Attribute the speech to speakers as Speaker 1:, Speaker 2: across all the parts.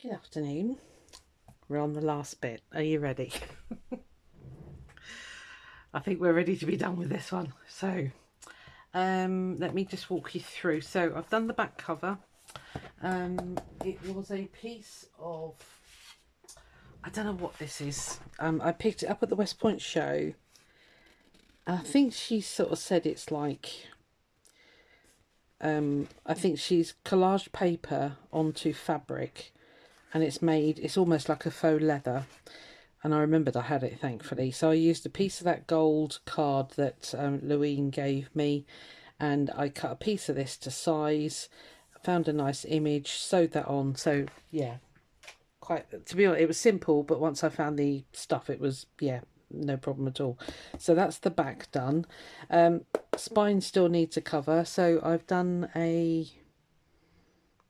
Speaker 1: Good afternoon. We're on the last bit. Are you ready? I think we're ready to be done with this one. So, let me just walk you through. So, I've done the back cover. It was a piece of, I don't know what this is. I picked it up at the West Point show. I think she sort of said it's like, I think she's collaged paper onto fabric, and it's almost like a faux leather. And I remembered I had it, thankfully. So I used a piece of that gold card that Louine gave me, and I cut a piece of this to size, found a nice image, sewed that on. So yeah, quite, to be honest, it was simple, but once I found the stuff, it was, yeah, no problem at all. So that's the back done. Spine still needs a cover, so I've done a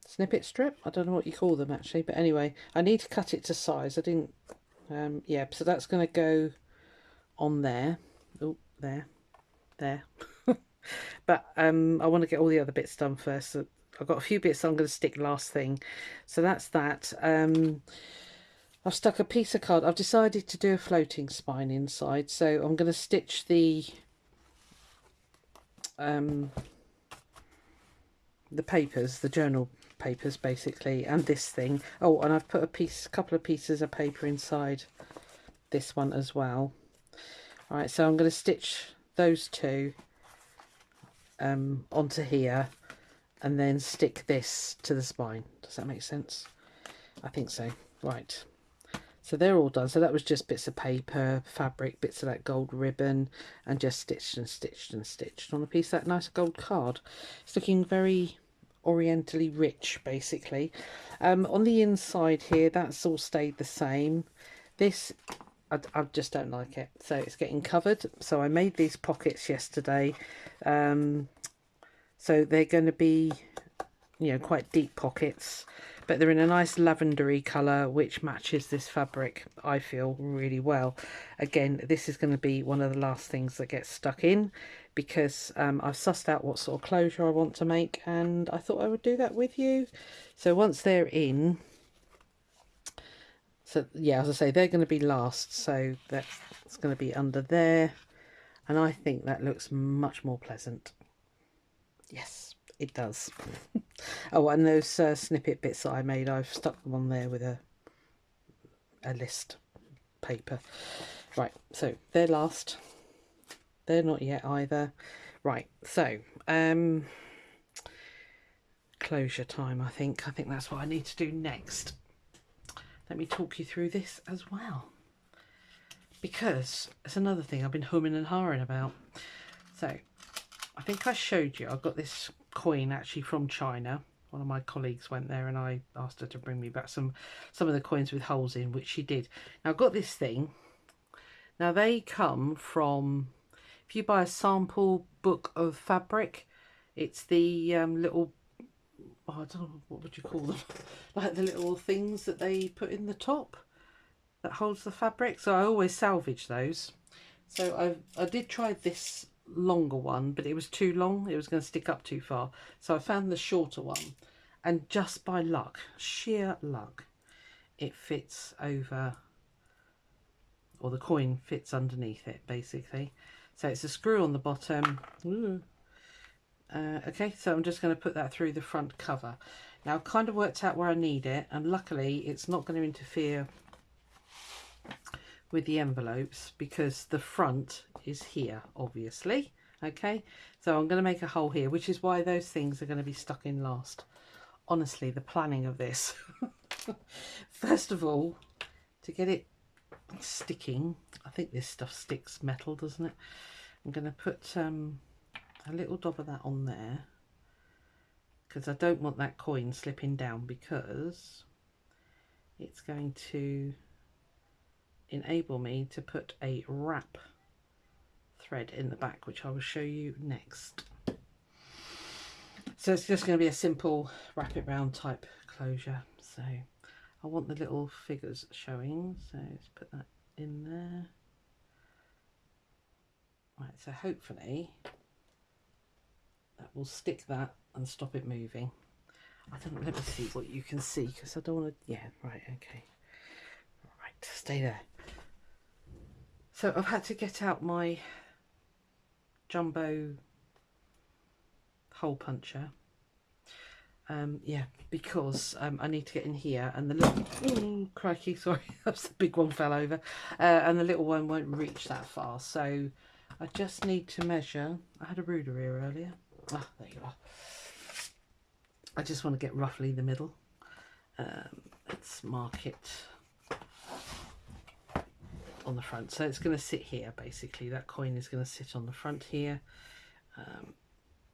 Speaker 1: snippet strip. I don't know what you call them actually, but anyway, I need to cut it to size. I didn't yeah, so that's going to go on there. Oh, there. But I want to get all the other bits done first. So I've got a few bits I'm going to stick last thing. So that's that. I've stuck a piece of card. I've decided to do a floating spine inside. So I'm going to stitch the papers, the journal papers basically, and this thing. Oh, and I've put a couple of pieces of paper inside this one as well. All right, so I'm going to stitch those two onto here, and then stick this to the spine. Does that make sense? I think so. Right, so they're all done. So that was just bits of paper, fabric, bits of that gold ribbon, and just stitched and stitched and stitched on a piece of that nice gold card. It's looking very orientally rich basically. On the inside here, that's all stayed the same. This I just don't like it, so it's getting covered. So I made these pockets yesterday, so they're going to be, you know, quite deep pockets, but they're in a nice lavendery colour which matches this fabric, I feel, really well. Again, this is going to be one of the last things that gets stuck in, because I've sussed out what sort of closure I want to make, and I thought I would do that with you. So once they're in, so yeah, as I say, they're going to be last, so that's going to be under there, and I think that looks much more pleasant. Yes, it does. Oh, and those snippet bits that I made, I've stuck them on there with a list paper. Right, so they're last. They're not yet either. Right, so closure time, I think. I think that's what I need to do next. Let me talk you through this as well, because it's another thing I've been humming and hawing about. So I think I showed you, I got this coin actually from China. One of my colleagues went there and I asked her to bring me back some of the coins with holes in, which she did. Now I've got this thing. Now they come from, if you buy a sample book of fabric, it's the little, oh, I don't know, what would you call them? Like the little things that they put in the top that holds the fabric. So I always salvage those. So I did try this longer one, but it was too long. It was going to stick up too far. So I found the shorter one, and just by luck, sheer luck, it fits over, or the coin fits underneath it basically. So it's a screw on the bottom. Okay, so I'm just going to put that through the front cover. Now I've kind of worked out where I need it, and luckily it's not going to interfere with the envelopes because the front is here, obviously. Okay, so I'm going to make a hole here, which is why those things are going to be stuck in last. Honestly, the planning of this. First of all, to get it sticking, I think this stuff sticks metal, doesn't it? I'm going to put a little dab of that on there, because I don't want that coin slipping down, because it's going to enable me to put a wrap thread in the back, which I will show you next. So it's just going to be a simple wrap it round type closure. So I want the little figures showing, so let's put that in there. Right, so hopefully that will stick that and stop it moving. I don't know, let me see what you can see, because I don't want to, yeah, right, okay. Right, stay there. So I've had to get out my jumbo hole puncher. Yeah, because I need to get in here, and the little crikey, sorry, that's the big one fell over, and the little one won't reach that far. So I just need to measure. I had a ruler here earlier. Ah, there you are. I just want to get roughly the middle. Let's mark it on the front. So it's going to sit here basically. That coin is going to sit on the front here.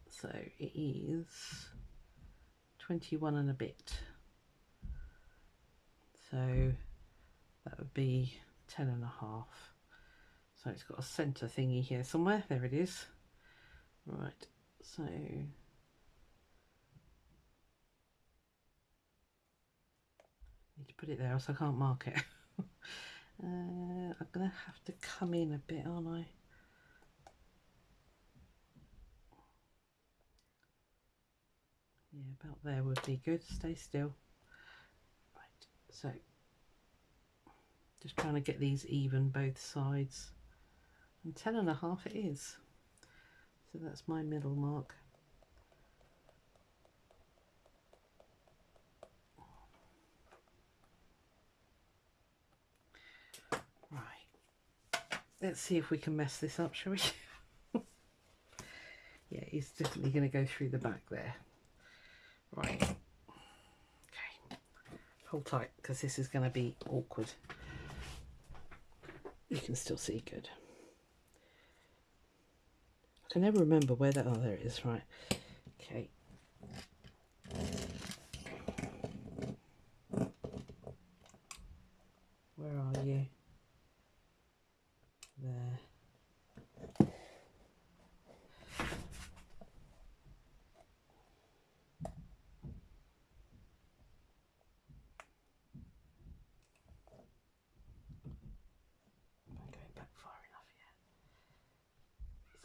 Speaker 1: So it is 21 and a bit. So that would be 10 and a half. So it's got a centre thingy here somewhere. There it is. Right, so need to put it there else I can't mark it. I'm gonna have to come in a bit, aren't I? Yeah, about there would be good. Stay still. Right, so just trying to get these even both sides. And 10 and a half it is. So that's my middle mark. Right. Let's see if we can mess this up, shall we? Yeah, he's definitely going to go through the back there. Right. Okay. Hold tight, because this is going to be awkward. You can still see good. I can never remember where that... Oh, there it is. Right. Okay. Where are you? There.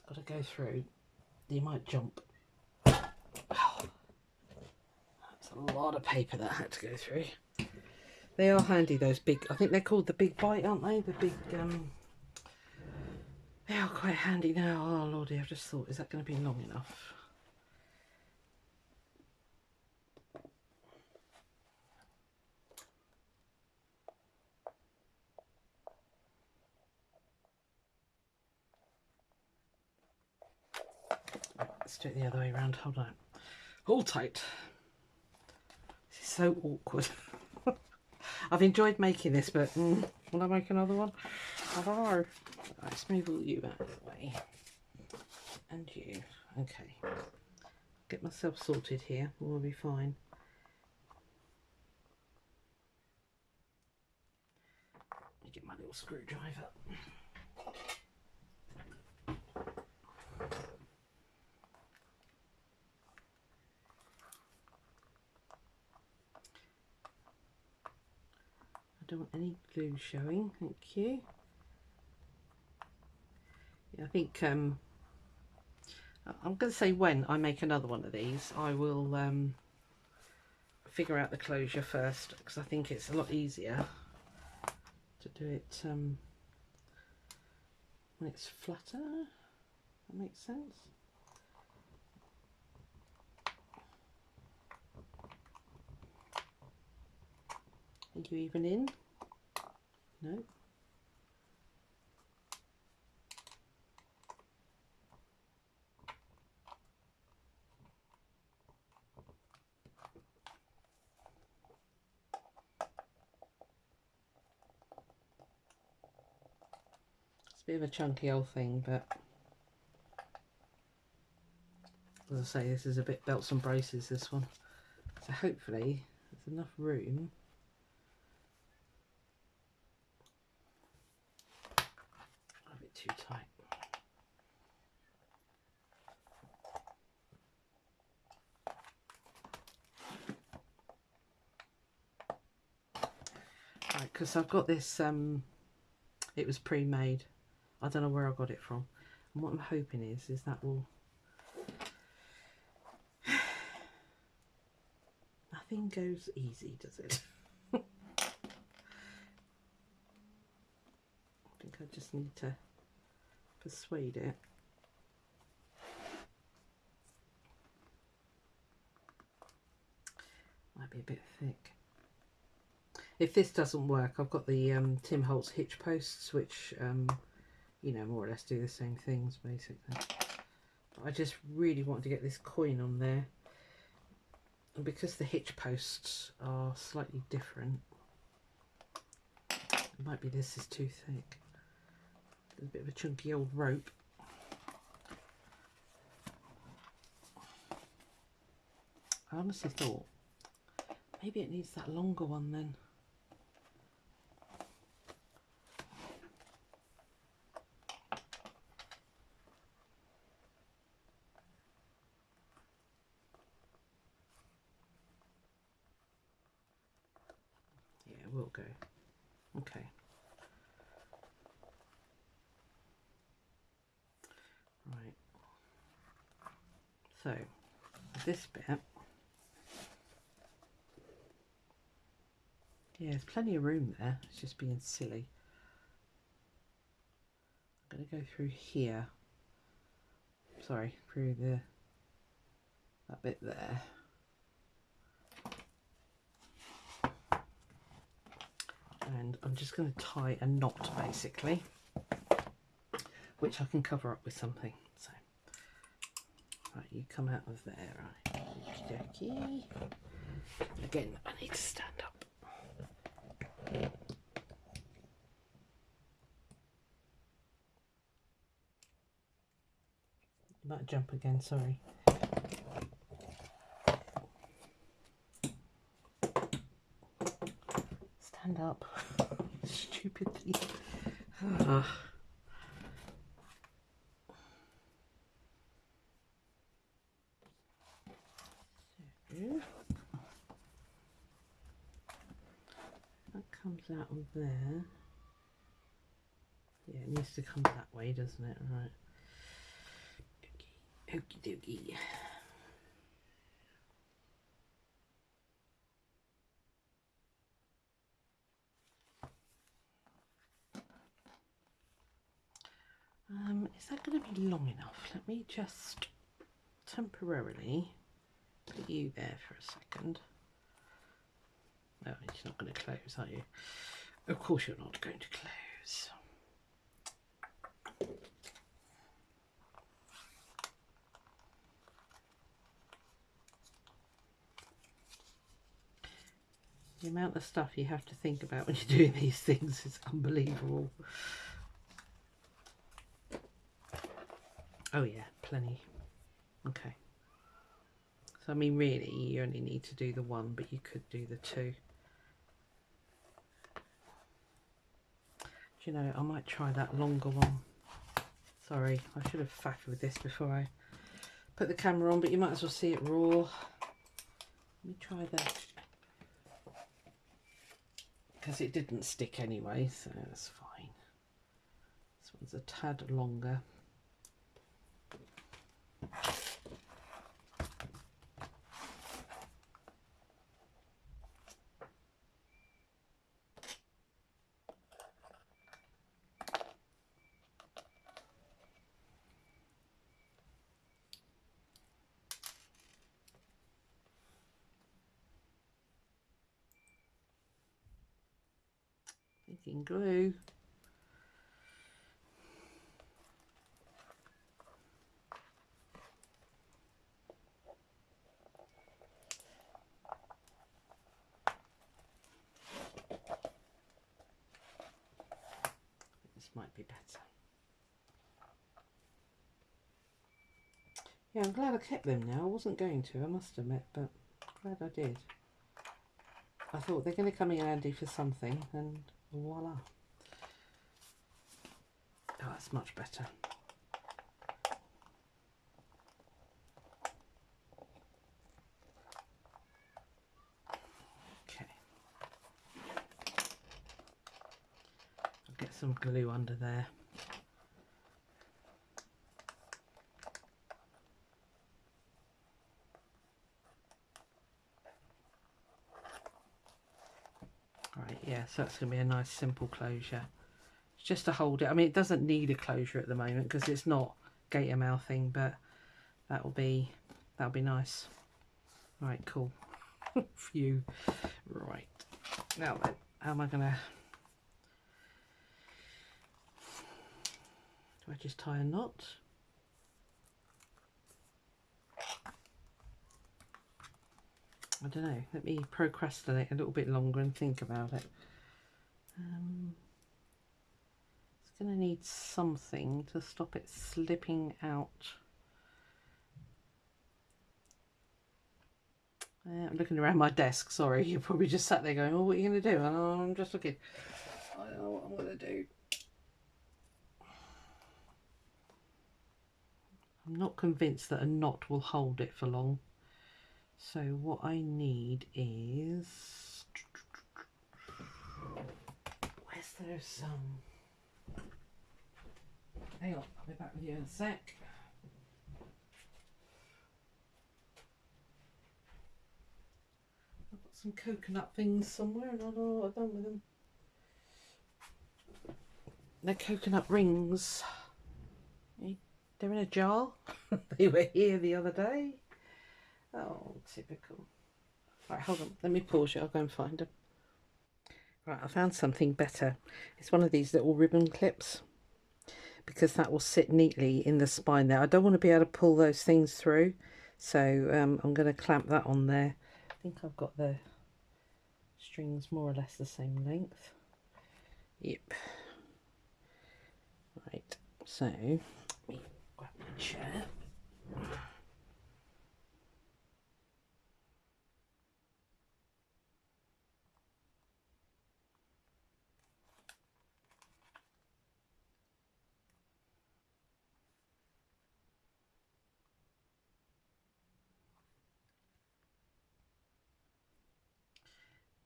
Speaker 1: Got to go through. You might jump. Oh, that's a lot of paper that I had to go through. They are handy, those big, I think they're called the Big Bite, aren't they? The big, they are quite handy now. Oh lordy, I've just thought, is that going to be long enough? Let's do it the other way around. Hold on. Hold tight. This is so awkward. I've enjoyed making this, but will I make another one? I don't know. Right, let's move all you out of the way. And you. Okay. Get myself sorted here. We'll be fine. Let me get my little screwdriver. I don't want any glue showing, thank you. Yeah, I think I'm going to say when I make another one of these, I will figure out the closure first, because I think it's a lot easier to do it when it's flatter. That makes sense. Are you even in? No. It's a bit of a chunky old thing, but as I say, this is a bit belts and braces, this one. So hopefully there's enough room. A bit too tight. Right, because I've got this, it was pre-made. I don't know where I got it from. And what I'm hoping is that will Nothing goes easy, does it? I think I just need to persuade it. Might be a bit thick. If this doesn't work, I've got the Tim Holtz hitch posts, which you know, more or less do the same things basically. I just really want to get this coin on there, and because the hitch posts are slightly different, it might be this is too thick. There's a bit of a chunky old rope. I honestly thought maybe it needs that longer one then. Yeah, it will go. Okay. Right. So this bit, yeah, there's plenty of room there. It's just being silly. I'm going to go through here. Sorry, through that bit there. And I'm just going to tie a knot basically, which I can cover up with something. So, right, you come out of there, right? Okey dokey. Again, I need to stand up. You might jump again, sorry. Stand up. Stupid thing. So, that comes out of there. Yeah, it needs to come that way, doesn't it? Right. Okie dokie. Is that going to be long enough? Let me just temporarily put you there for a second. No, it's not going to close, are you? Of course you're not going to close. The amount of stuff you have to think about when you're doing these things is unbelievable. Oh yeah, plenty. Okay. So I mean really you only need to do the one, but you could do the two. Do you know, I might try that longer one. Sorry, I should have faffed with this before I put the camera on, but you might as well see it raw. Let me try that. Because it didn't stick anyway, so that's fine. This one's a tad longer. Making glue. This might be better. Yeah, I'm glad I kept them now. I wasn't going to, I must admit, but glad I did. I thought they're going to come in handy for something, and voila. Oh, that's much better. Okay. I'll get some glue under there. Right, yeah, so that's going to be a nice simple closure. It's just to hold it. I mean, it doesn't need a closure at the moment because it's not gator mouthing, but that'll be nice. Right, cool. Phew. Right, now then, how am I going to... Do I just tie a knot? I don't know. Let me procrastinate a little bit longer and think about it. It's going to need something to stop it slipping out. I'm looking around my desk. Sorry, you probably just sat there going, "Oh, what are you going to do?" Oh, I'm just looking. I don't know what I'm going to do. I'm not convinced that a knot will hold it for long. So what I need is... Where's there some... Hang on, I'll be back with you in a sec. I've got some coconut things somewhere and I don't know what I've done with them. They're coconut rings. They're in a jar. They were here the other day. Oh, typical. Right, hold on. Let me pause you. I'll go and find them. Right, I found something better. It's one of these little ribbon clips because that will sit neatly in the spine there. I don't want to be able to pull those things through. So I'm going to clamp that on there. I think I've got the strings more or less the same length. Yep. Right, so let me grab my chair.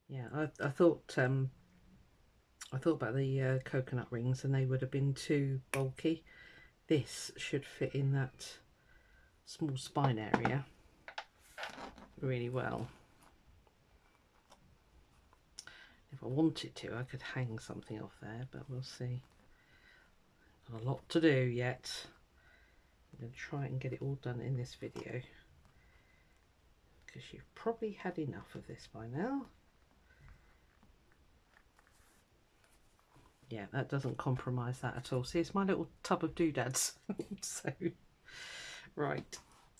Speaker 1: Yeah, I thought about the coconut rings and they would have been too bulky. This should fit in that small spine area really well. If I wanted to, I could hang something off there, but we'll see. Got a lot to do yet. I'm going to try and get it all done in this video because you've probably had enough of this by now. Yeah, that doesn't compromise that at all. See, it's my little tub of doodads. So, right,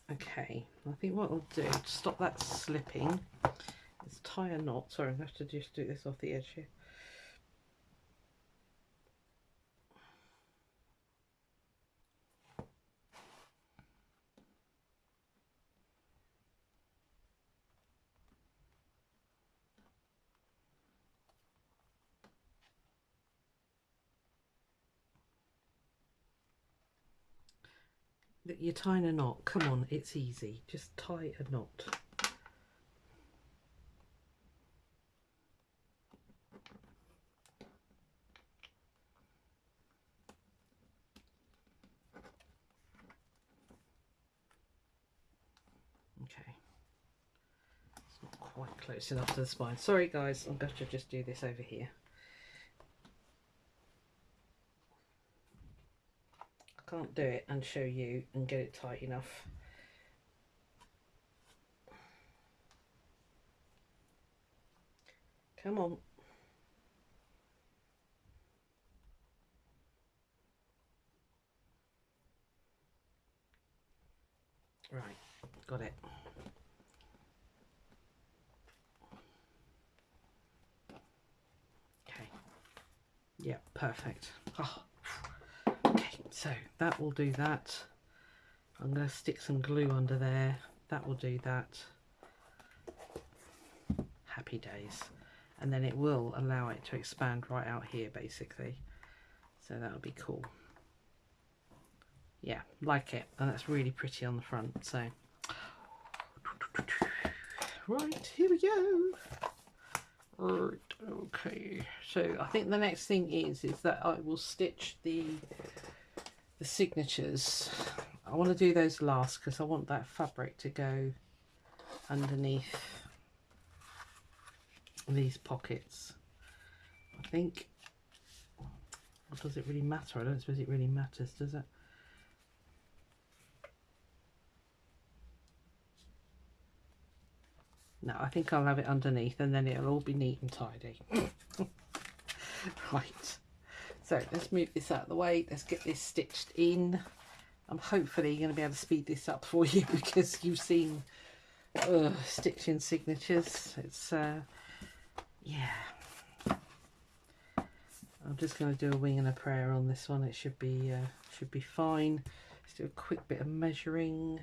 Speaker 1: okay. I think what I'll do to stop that slipping is tie a knot. Sorry, I'm going to have to just do this off the edge here. You're tying a knot. Come on, it's easy. Just tie a knot. Okay. It's not quite close enough to the spine. Sorry guys, I'm going to just do this over here. I can't do it and show you and get it tight enough. Come on. Right, got it. Okay. Yeah, perfect. Oh. Okay, so that will do that. I'm going to stick some glue under there. That will do that. Happy days. And then it will allow it to expand right out here basically. So that'll be cool. Yeah, like it. And that's really pretty on the front. So, right, here we go. Right, okay. So I think the next thing is that I will stitch the signatures. I want to do those last because I want that fabric to go underneath these pockets. I think. Or does it really matter? I don't suppose it really matters, does it? No, I think I'll have it underneath and then it'll all be neat and tidy. Right, so let's move this out of the way. Let's get this stitched in. I'm hopefully going to be able to speed this up for you because you've seen stitching signatures. It's yeah. I'm just going to do a wing and a prayer on this one. It should be fine. Let's do a quick bit of measuring.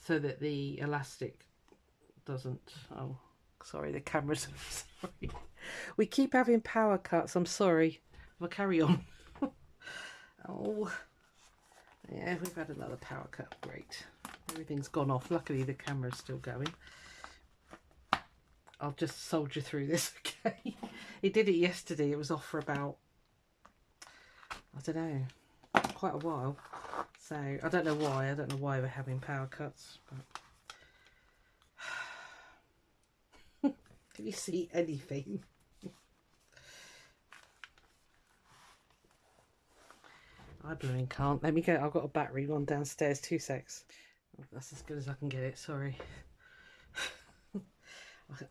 Speaker 1: So that the elastic doesn't. Oh, sorry, the camera's. Sorry, we keep having power cuts. I'm sorry. I'll carry on. Oh, yeah, we've had another power cut. Great, everything's gone off. Luckily, the camera's still going. I'll just soldier through this. Okay, he did it yesterday. It was off for about, I don't know, quite a while. So I don't know why. I don't know why we're having power cuts, but can you see anything? I blooming can't. Let me go. I've got a battery one downstairs. 2 secs. Oh, that's as good as I can get it. Sorry.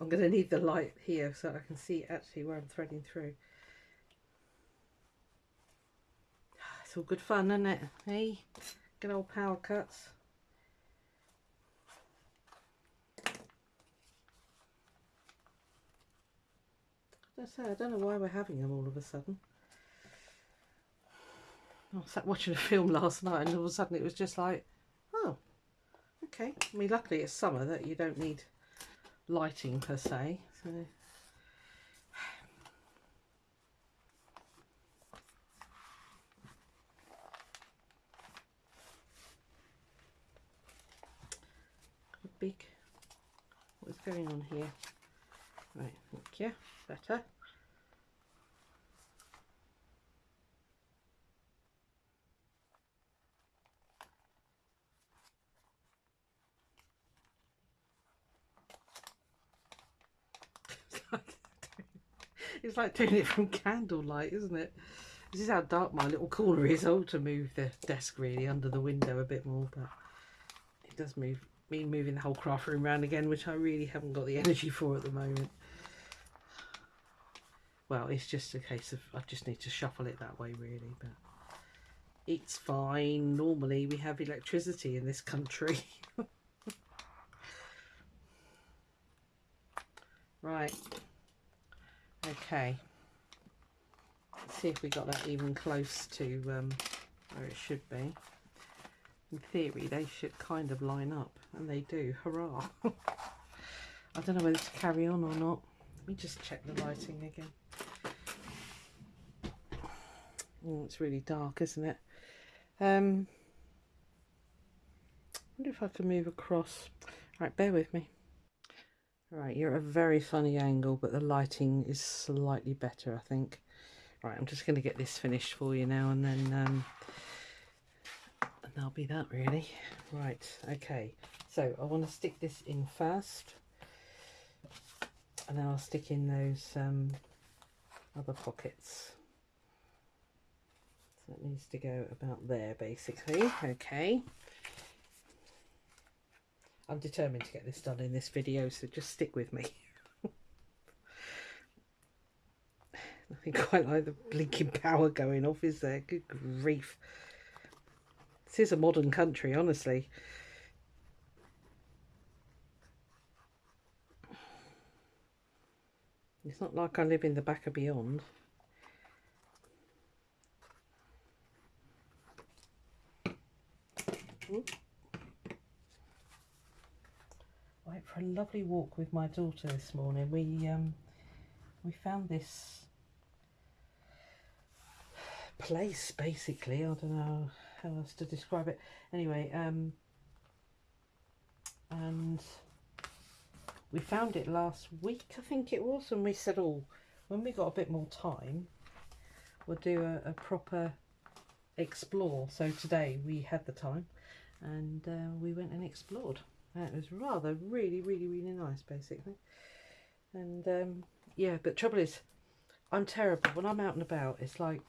Speaker 1: I'm going to need the light here so I can see actually where I'm threading through. It's all good fun, isn't it? Hey, good old power cuts. I don't know why we're having them all of a sudden. I sat watching a film last night and all of a sudden it was just like, oh, okay. I mean, luckily it's summer that you don't need lighting per se. So. Big, What's going on here? Right, thank you. Better. It's like doing it from candlelight, isn't it? This is how dark my little corner is. I ought to move the desk really under the window a bit more, but it does mean moving the whole craft room around again, which I really haven't got the energy for at the moment. Well, it's just a case of I just need to shuffle it that way really, but it's fine. Normally we have electricity in this country. Right. Okay. Let's see if we got that even close to where it should be. In theory, they should kind of line up, and they do. Hurrah! I don't know whether to carry on or not. Let me just check the lighting again. Oh, it's really dark, isn't it? I wonder if I can move across. Right, bear with me. Right, you're at a very funny angle, but the lighting is slightly better, I think. Right, I'm just going to get this finished for you now, and then that'll be that really. Right, okay. So I want to stick this in first, and then I'll stick in those other pockets. So it needs to go about there, basically. Okay. I'm determined to get this done in this video, so just stick with me. Nothing quite like the blinking power going off, is there? Good grief. This is a modern country, honestly. It's not like I live in the back of beyond. I went for a lovely walk with my daughter this morning. We found this place, basically. I don't know how else to describe it. Anyway, and we found it last week, I think it was, and we said, oh, when we got a bit more time, we'll do a proper explore. So today we had the time, and we went and explored. It was rather really nice, basically. And yeah, but trouble is, I'm terrible when I'm out and about. It's like,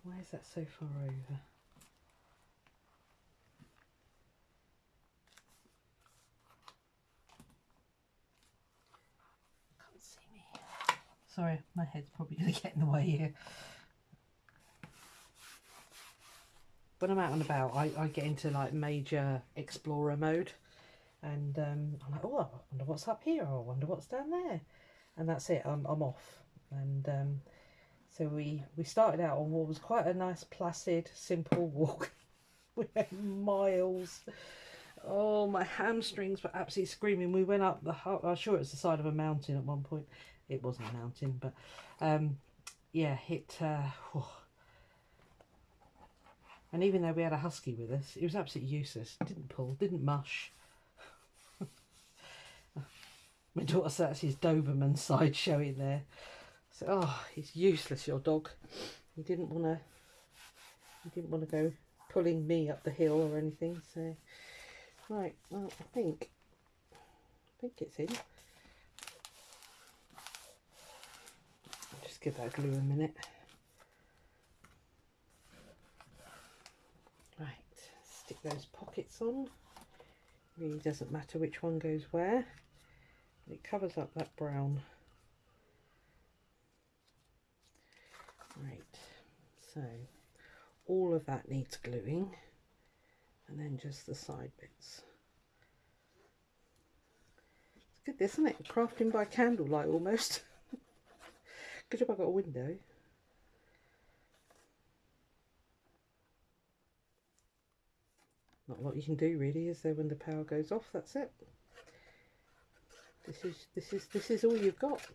Speaker 1: why is that so far over? Can't see me. Sorry, my head's probably going to get in the way here. When I'm out and about, I get into like major explorer mode, and I'm like, oh, I wonder what's up here, or I wonder what's down there, and that's it. I'm off. And so we started out on what was quite a nice, placid, simple walk. We went miles. Oh, my hamstrings were absolutely screaming. We went up I'm sure it was the side of a mountain at one point. It wasn't a mountain, but yeah, and even though we had a husky with us, it was absolutely useless. Didn't pull, didn't mush. My daughter said that's his Doberman side showing there. So, oh, he's useless, your dog. He didn't want to go pulling me up the hill or anything. So, right, well, I think it's in. Just give that glue a minute. Right, stick those pockets on. Really doesn't matter which one goes where. It covers up that brown. Right, so all of that needs gluing, and then just the side bits. It's good, isn't it? Crafting by candlelight almost. Good job I got a window. Not a lot you can do really, is there, when the power goes off? That's it. This is all you've got.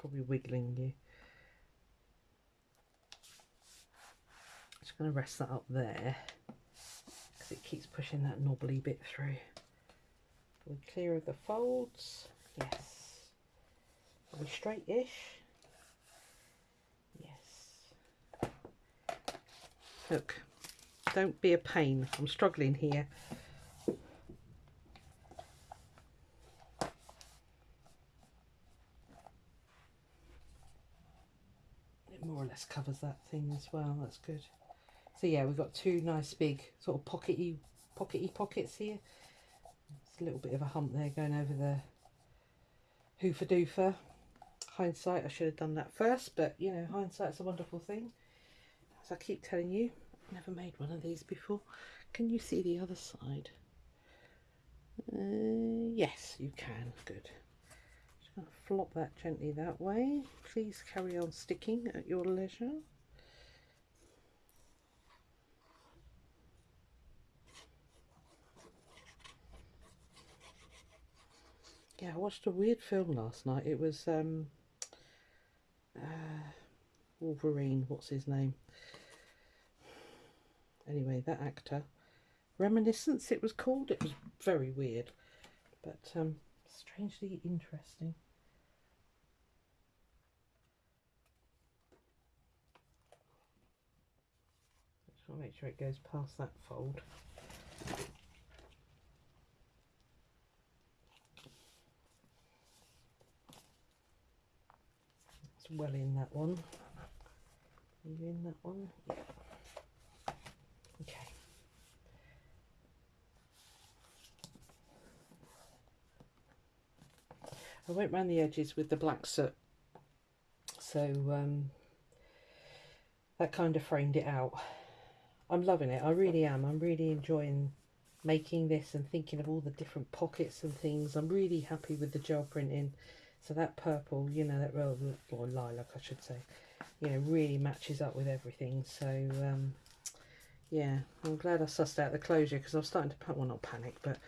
Speaker 1: probably wiggling you. Just going to rest that up there because it keeps pushing that knobbly bit through. Are we clear of the folds? Yes. Are we straight-ish? Yes. Look, don't be a pain. I'm struggling here. It more or less covers that thing as well. That's good. So yeah, we've got two nice big sort of pockety pockets here. There's a little bit of a hump there going over the hoofa doofa. Hindsight, I should have done that first, but you know, hindsight's a wonderful thing. As I keep telling you, I've never made one of these before. Can you see the other side? Yes, you can. Good. Just going to flop that gently that way. Please carry on sticking at your leisure. Yeah, I watched a weird film last night. It was Wolverine, what's his name? Anyway, that actor. Reminiscence it was called. It was very weird, but strangely interesting. Just want to make sure it goes past that fold. It's well in that one. Are you in that one? Yeah. Okay. I went round the edges with the black soot, so that kind of framed it out. I'm loving it, I really am. I'm really enjoying making this and thinking of all the different pockets and things. I'm really happy with the gel printing. So that purple, you know, that or lilac I should say, you know, really matches up with everything. So yeah, I'm glad I sussed out the closure, because I was starting to, well, not panic, but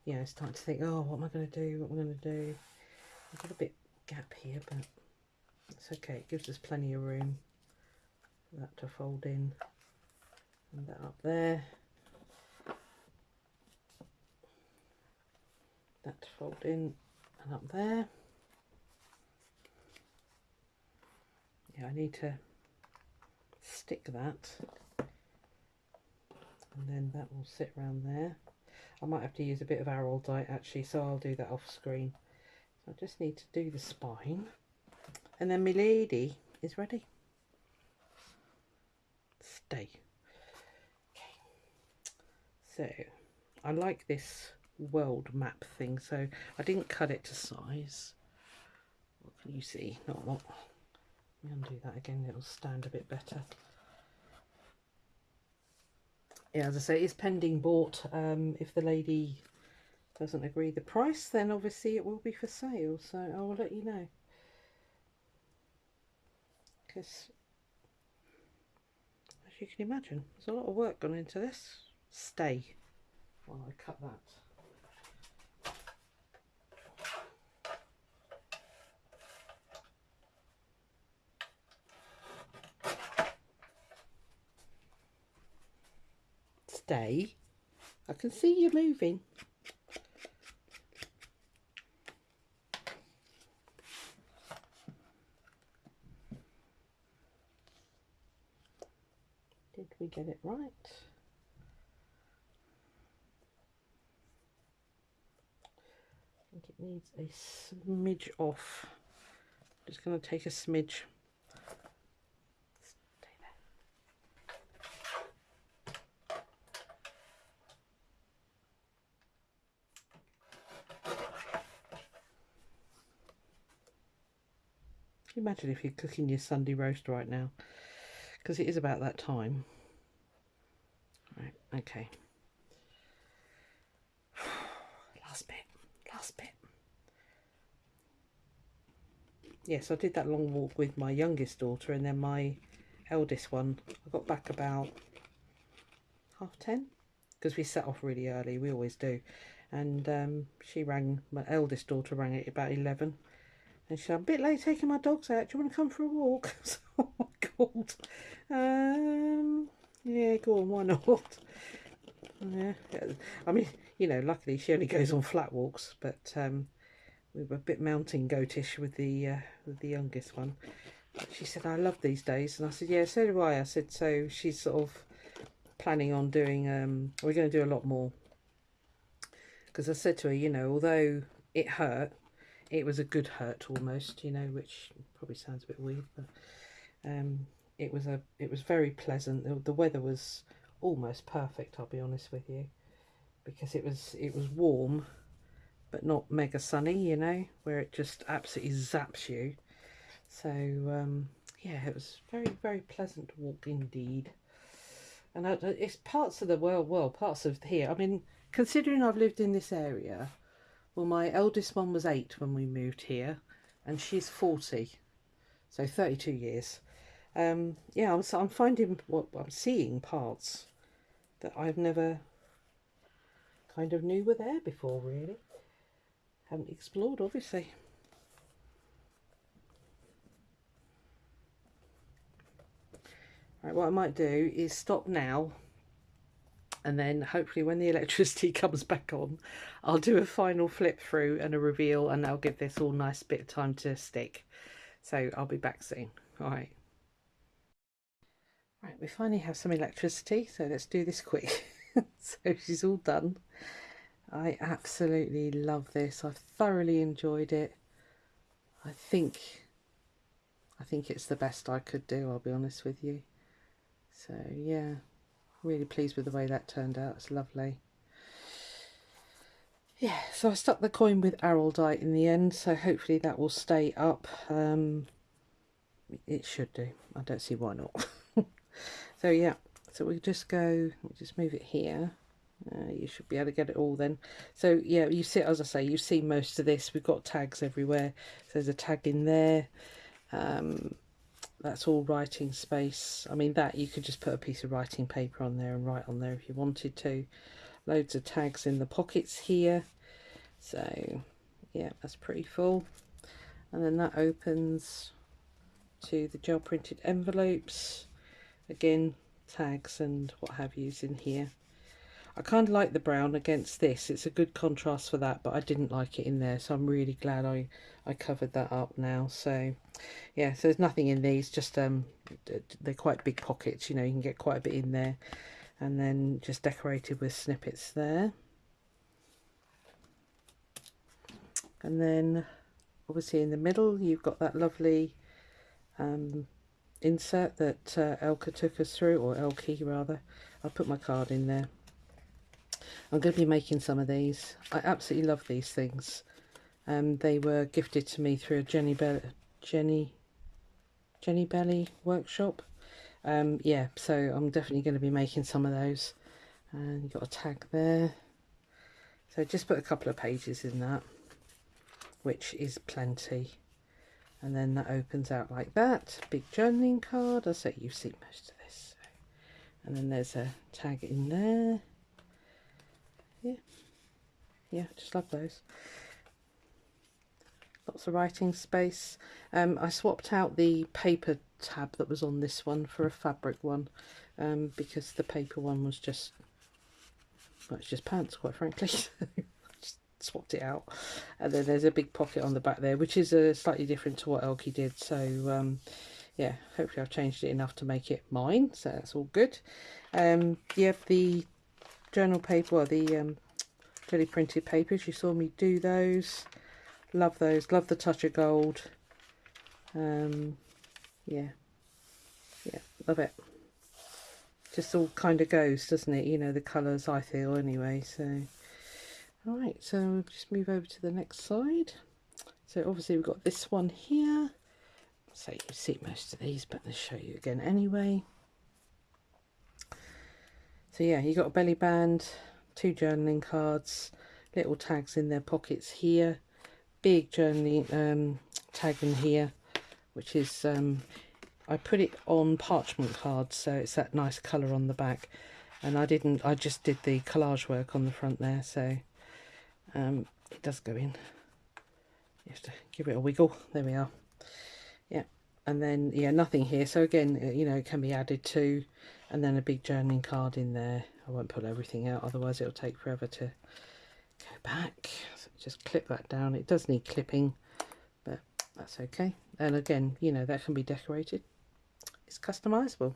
Speaker 1: you know, starting to think, oh, what am I going to do? What am I going to do? I've got a bit gap here, but it's okay. It gives us plenty of room for that to fold in, and that up there. That to fold in and up there. Yeah, I need to stick that, and then that will sit around there. I might have to use a bit of Araldite actually, so I'll do that off screen. So I just need to do the spine, and then my lady is ready. Stay. Okay. So I like this world map thing, so I didn't cut it to size. What can you see? Not a lot. Let me undo that again, it'll stand a bit better. Yeah, as I say, it's pending bought. If the lady doesn't agree the price, then obviously it will be for sale, so I will let you know. Because, as you can imagine, there's a lot of work gone into this. Stay while I cut that. Stay. I can see you moving. Did we get it right? I think it needs a smidge off. Just going to take a smidge. Stay there. Imagine if you're cooking your Sunday roast right now, because it is about that time. Right, okay. Last bit. Yes, I did that long walk with my youngest daughter, and then my eldest one, I got back about 10:30, because we set off really early, we always do. And she rang, my eldest daughter rang at about 11, And she said, I'm a bit late taking my dogs out. Do you want to come for a walk? Oh my God. Yeah, go on, why not? Yeah. I mean, you know, luckily she only goes on flat walks, but we were a bit mountain goatish with the youngest one. She said, I love these days. And I said, yeah, so do I. I said, so she's sort of planning on doing, we're going to do a lot more. Because I said to her, you know, although it hurt, it was a good hurt almost, you know, which probably sounds a bit weird, but it was very pleasant. The weather was almost perfect, I'll be honest with you, because it was warm, but not mega sunny, you know, where it just absolutely zaps you. So yeah, it was very pleasant walk indeed. And it's parts of the world, parts of here. I mean, considering I've lived in this area, well, my eldest one was 8 when we moved here, and she's 40, so 32 years. Yeah, I'm finding what I'm seeing parts that I've never kind of knew were there before, really. Haven't explored, obviously. Right, what I might do is stop now, and then hopefully when the electricity comes back on, I'll do a final flip through and a reveal, and I'll give this all nice bit of time to stick. So I'll be back soon. All right. Right, we finally have some electricity, so let's do this quick. So she's all done. I absolutely love this. I've thoroughly enjoyed it. I think it's the best I could do, I'll be honest with you. So yeah, really pleased with the way that turned out. It's lovely. Yeah, so I stuck the coin with Araldite in the end, so hopefully that will stay up. It should do. I don't see why not. So yeah, so we just move it here. You should be able to get it all then. So yeah, you see, as I say, you see most of this. We've got tags everywhere. So there's a tag in there. That's all writing space. I mean, that you could just put a piece of writing paper on there and write on there if you wanted to. Loads of tags in the pockets here. So yeah, that's pretty full. And then that opens to the gel printed envelopes. Again, tags and what have yous in here. I kind of like the brown against this. It's a good contrast for that, but I didn't like it in there, so I'm really glad I covered that up now. So yeah, so there's nothing in these, just they're quite big pockets, you know, you can get quite a bit in there. And then just decorated with snippets there. And then obviously in the middle you've got that lovely insert that Elke took us through, or Elke rather. I'll put my card in there. I'm going to be making some of these. I absolutely love these things. They were gifted to me through a Jenny Belly workshop. Yeah, so I'm definitely going to be making some of those. And you've got a tag there. So just put a couple of pages in that, which is plenty. And then that opens out like that. Big journaling card. I say you've seen most of this. And then there's a tag in there. Yeah, just love those. Lots of writing space. I swapped out the paper tab that was on this one for a fabric one, because the paper one was just, well, it's just pants, quite frankly. Just swapped it out. And then there's a big pocket on the back there, which is slightly different to what Elke did. So yeah, hopefully I've changed it enough to make it mine, so that's all good. Yeah, the journal paper, or the jelly printed papers, you saw me do those. Love those. Love the touch of gold. Yeah, love it. Just all kind of goes, doesn't it? You know, the colours, I feel anyway. So alright, so we'll just move over to the next slide. So obviously we've got this one here. So you see most of these, but I'll show you again anyway. So yeah, you got a belly band, 2 journaling cards, little tags in their pockets here, big journaling tag in here, which is I put it on parchment cards, so it's that nice colour on the back, and I just did the collage work on the front there, so it does go in. You have to give it a wiggle. There we are. Yeah, and then yeah, nothing here. So again, you know, it can be added to, and then a big journaling card in there. I won't pull everything out, otherwise it'll take forever to go back. So just clip that down. It does need clipping, but that's okay. And again, you know, that can be decorated. It's customizable.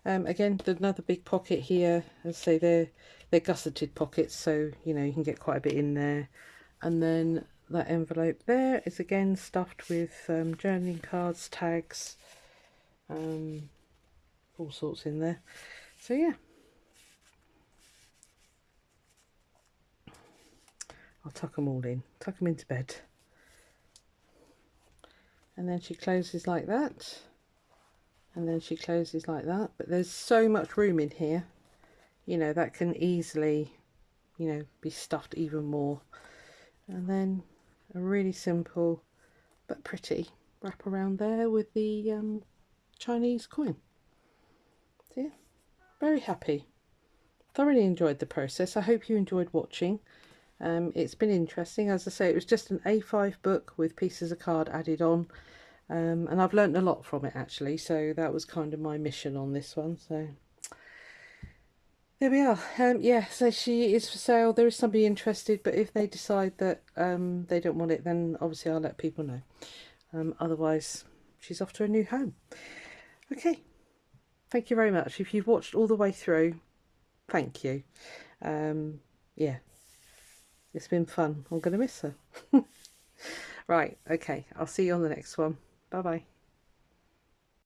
Speaker 1: Again, another big pocket here. As I say, they're gusseted pockets, so you know you can get quite a bit in there. And then that envelope there is again stuffed with journaling cards, tags, all sorts in there. So yeah, I'll tuck them all in, tuck them into bed. And then she closes like that. And then she closes like that. But there's so much room in here, you know, that can easily, you know, be stuffed even more. And then a really simple but pretty wrap around there with the Chinese coin. So yeah, very happy. Thoroughly enjoyed the process. I hope you enjoyed watching. It's been interesting. As I say, it was just an A5 book with pieces of card added on. And I've learnt a lot from it actually, so that was kind of my mission on this one. So there we are. Yeah, so she is for sale. There is somebody interested, but if they decide that they don't want it, then obviously I'll let people know. Otherwise, she's off to a new home. Okay, thank you very much. If you've watched all the way through, thank you. Yeah, it's been fun. I'm going to miss her. Right, okay, I'll see you on the next one. Bye bye.